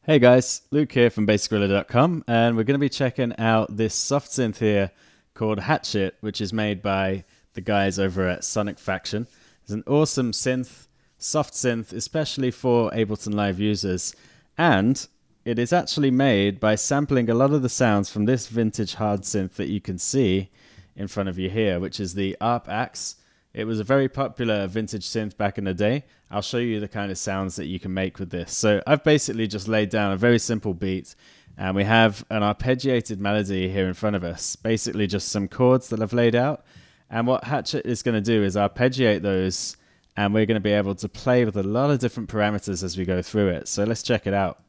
Hey guys, Luke here from basicgorilla.com, and we're going to be checking out this soft synth here called Hatchet, which is made by the guys over at Sonic Faction. It's an awesome synth, soft synth, especially for Ableton Live users, and it is actually made by sampling a lot of the sounds from this vintage hard synth that you can see in front of you here, which is the arpeggiator. It was a very popular vintage synth back in the day. I'll show you the kind of sounds that you can make with this. So I've basically just laid down a very simple beat, and we have an arpeggiated melody here in front of us. Basically just some chords that I've laid out. And what Hatchet is going to do is arpeggiate those, and we're going to be able to play with a lot of different parameters as we go through it. So let's check it out.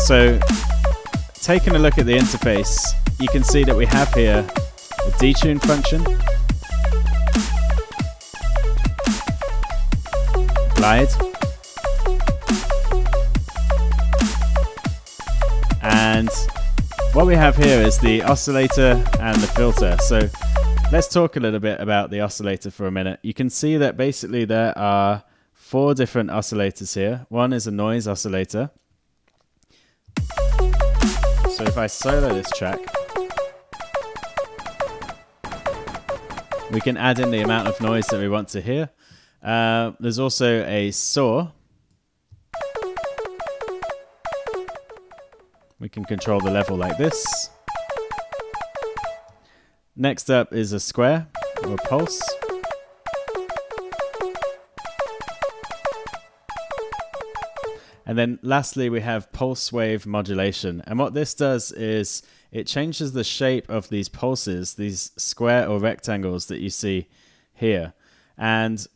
So taking a look at the interface, you can see that we have here a detune function, glide, and what we have here is the oscillator and the filter. So let's talk a little bit about the oscillator for a minute. You can see that basically there are 4 different oscillators here. One is a noise oscillator. So if I solo this track, we can add in the amount of noise that we want to hear. There's also a saw. We can control the level like this. Next up is a square or a pulse. And then lastly, we have pulse wave modulation. And what this does is it changes the shape of these pulses, these square or rectangles that you see here. And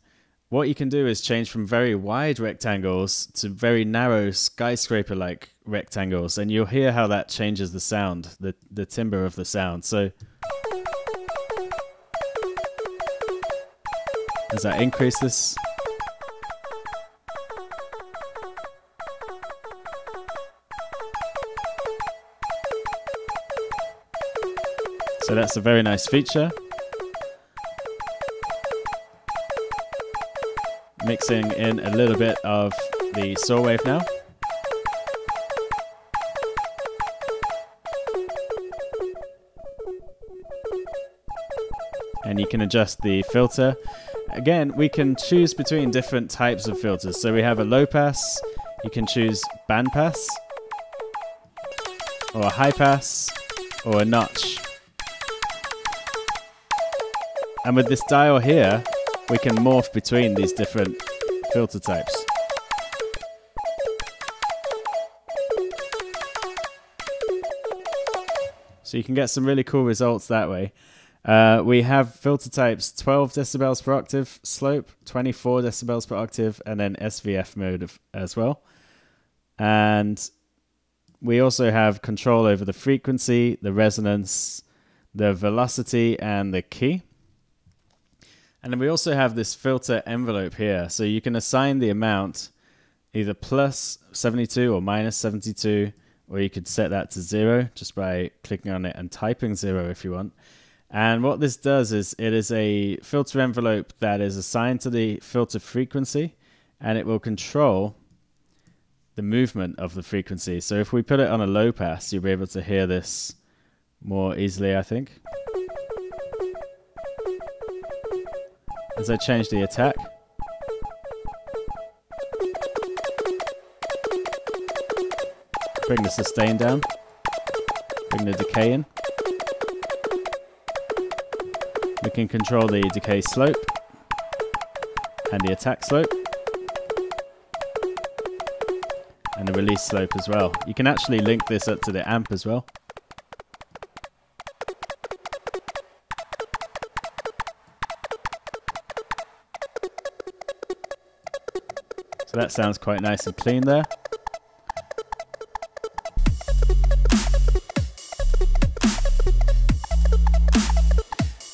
what you can do is change from very wide rectangles to very narrow skyscraper-like rectangles. And you'll hear how that changes the sound, the timbre of the sound. So as I increase this, so that's a very nice feature. Mixing in a little bit of the saw wave now. And you can adjust the filter. Again, we can choose between different types of filters. So we have a low pass, you can choose band pass, or a high pass, or a notch. And with this dial here, we can morph between these different filter types. So you can get some really cool results that way. We have filter types 12 decibels per octave slope, 24 decibels per octave, and then SVF mode as well. And we also have control over the frequency, the resonance, the velocity, and the key. And then we also have this filter envelope here. So you can assign the amount either plus 72 or minus 72, or you could set that to 0 just by clicking on it and typing 0 if you want. And what this does is it is a filter envelope that is assigned to the filter frequency, and it will control the movement of the frequency. So if we put it on a low pass, you'll be able to hear this more easily, I think. As I change the attack, bring the sustain down, bring the decay in. We can control the decay slope and the attack slope and the release slope as well. You can actually link this up to the amp as well. So that sounds quite nice and clean there.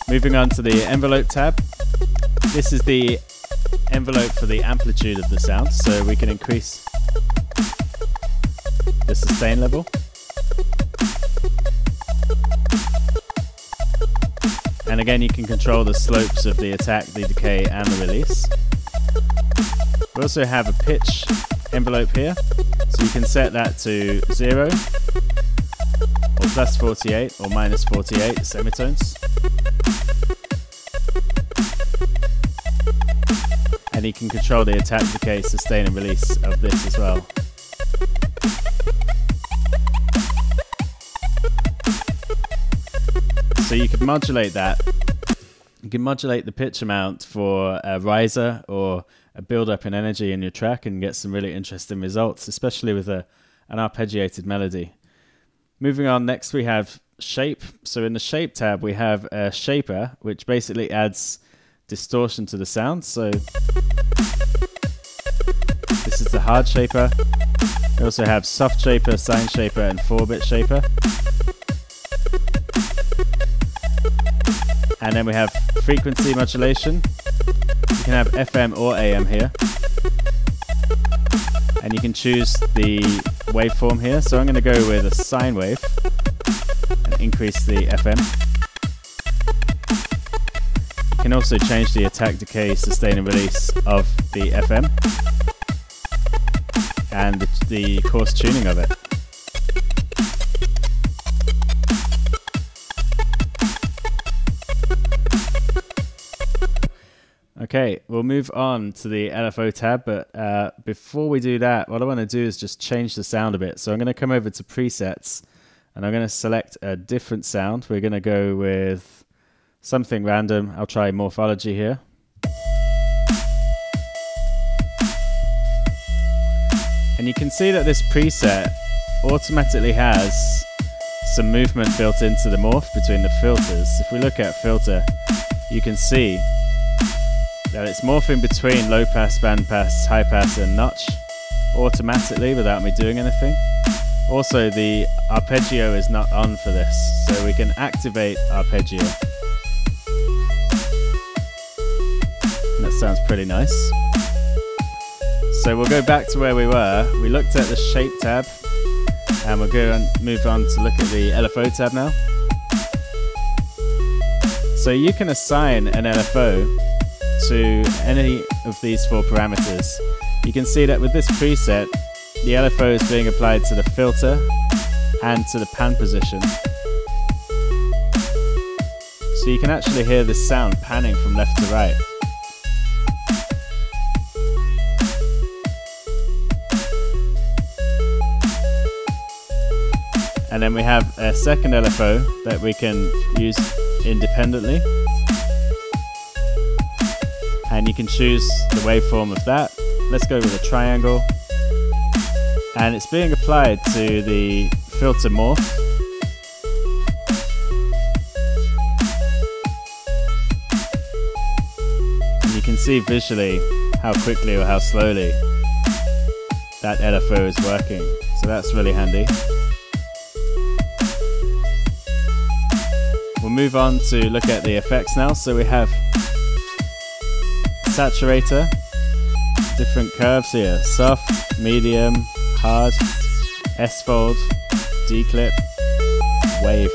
Moving on to the envelope tab. This is the envelope for the amplitude of the sound, so we can increase the sustain level. And again, you can control the slopes of the attack, the decay, and the release. We also have a pitch envelope here, so you can set that to 0 or plus 48 or minus 48 semitones. And you can control the attack, decay, sustain and release of this as well. So you can modulate that. You can modulate the pitch amount for a riser or a build-up in energy in your track and get some really interesting results, especially with an arpeggiated melody. Moving on, next we have shape. So in the shape tab we have a shaper, which basically adds distortion to the sound. So this is the hard shaper. We also have soft shaper, sine shaper and 4-bit shaper. And then we have frequency modulation. You can have FM or AM here. And you can choose the waveform here. So I'm going to go with a sine wave and increase the FM. You can also change the attack, decay, sustain and release of the FM and the coarse tuning of it. Okay, we'll move on to the LFO tab, but before we do that, what I want to do is just change the sound a bit. So I'm going to come over to presets and I'm going to select a different sound. We're going to go with something random. I'll try morphology here. And you can see that this preset automatically has some movement built into the morph between the filters. If we look at filter, you can see that it's morphing between low pass, band pass, high pass and notch automatically without me doing anything. Also the arpeggio is not on for this, so we can activate arpeggio. And that sounds pretty nice. So we'll go back to where we were. We looked at the shape tab and we'll go and move on to look at the LFO tab now. So you can assign an LFO to any of these 4 parameters. You can see that with this preset, the LFO is being applied to the filter and to the pan position. So you can actually hear this sound panning from left to right. And then we have a second LFO that we can use independently. And you can choose the waveform of that. Let's go with a triangle. And it's being applied to the filter morph. And you can see visually how quickly or how slowly that LFO is working. So that's really handy. We'll move on to look at the effects now. So we have saturator, different curves here, soft, medium, hard, S-fold, D-clip, wave.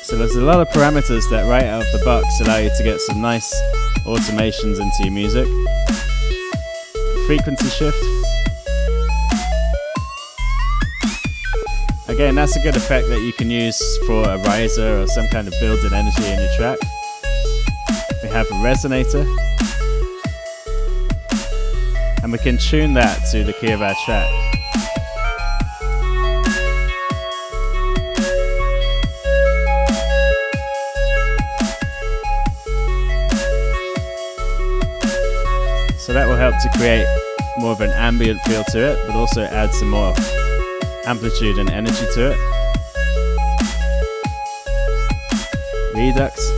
So there's a lot of parameters that right out of the box allow you to get some nice automations into your music. Frequency shift. Again, that's a good effect that you can use for a riser or some kind of built-in energy in your track. We have a resonator. And we can tune that to the key of our track. So that will help to create more of an ambient feel to it, but also add some more amplitude and energy to it. Redux.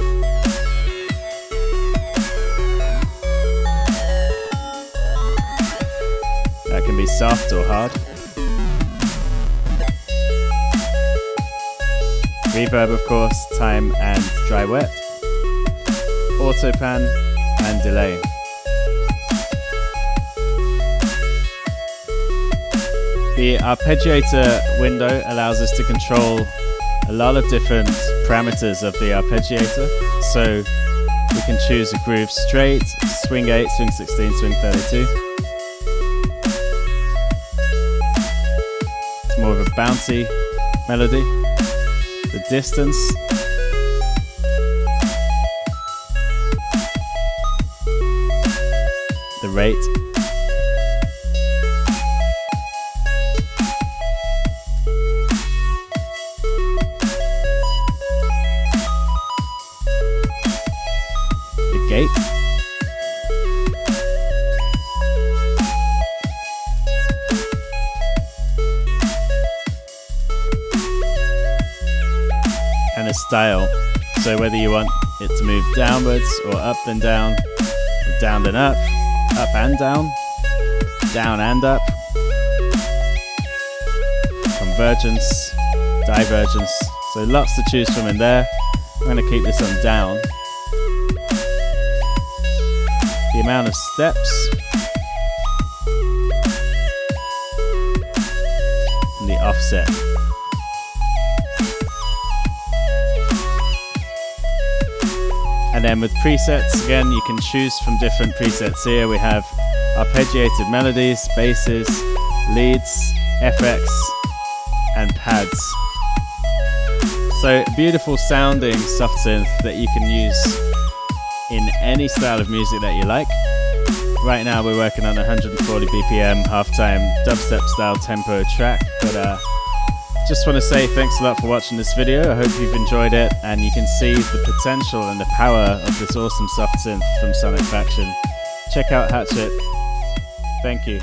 That can be soft or hard. Reverb, of course, time and dry wet. Auto pan and delay. The arpeggiator window allows us to control a lot of different parameters of the arpeggiator. So we can choose a groove straight, swing 8, swing 16, swing 32. It's more of a bouncy melody. The distance. The rate. The gate. And a style. So whether you want it to move downwards or up then down, or down then up and down and up, convergence, divergence, so lots to choose from in there. I'm going to keep this on down. The amount of steps and the offset. And then with presets, again, you can choose from different presets here. We have arpeggiated melodies, basses, leads, FX, and pads. So beautiful sounding soft synth that you can use in any style of music that you like. Right now we're working on 140 BPM halftime dubstep style tempo track, but just want to say thanks a lot for watching this video. I hope you've enjoyed it and you can see the potential and the power of this awesome soft synth from Sonic Faction. Check out Hatchet. Thank you.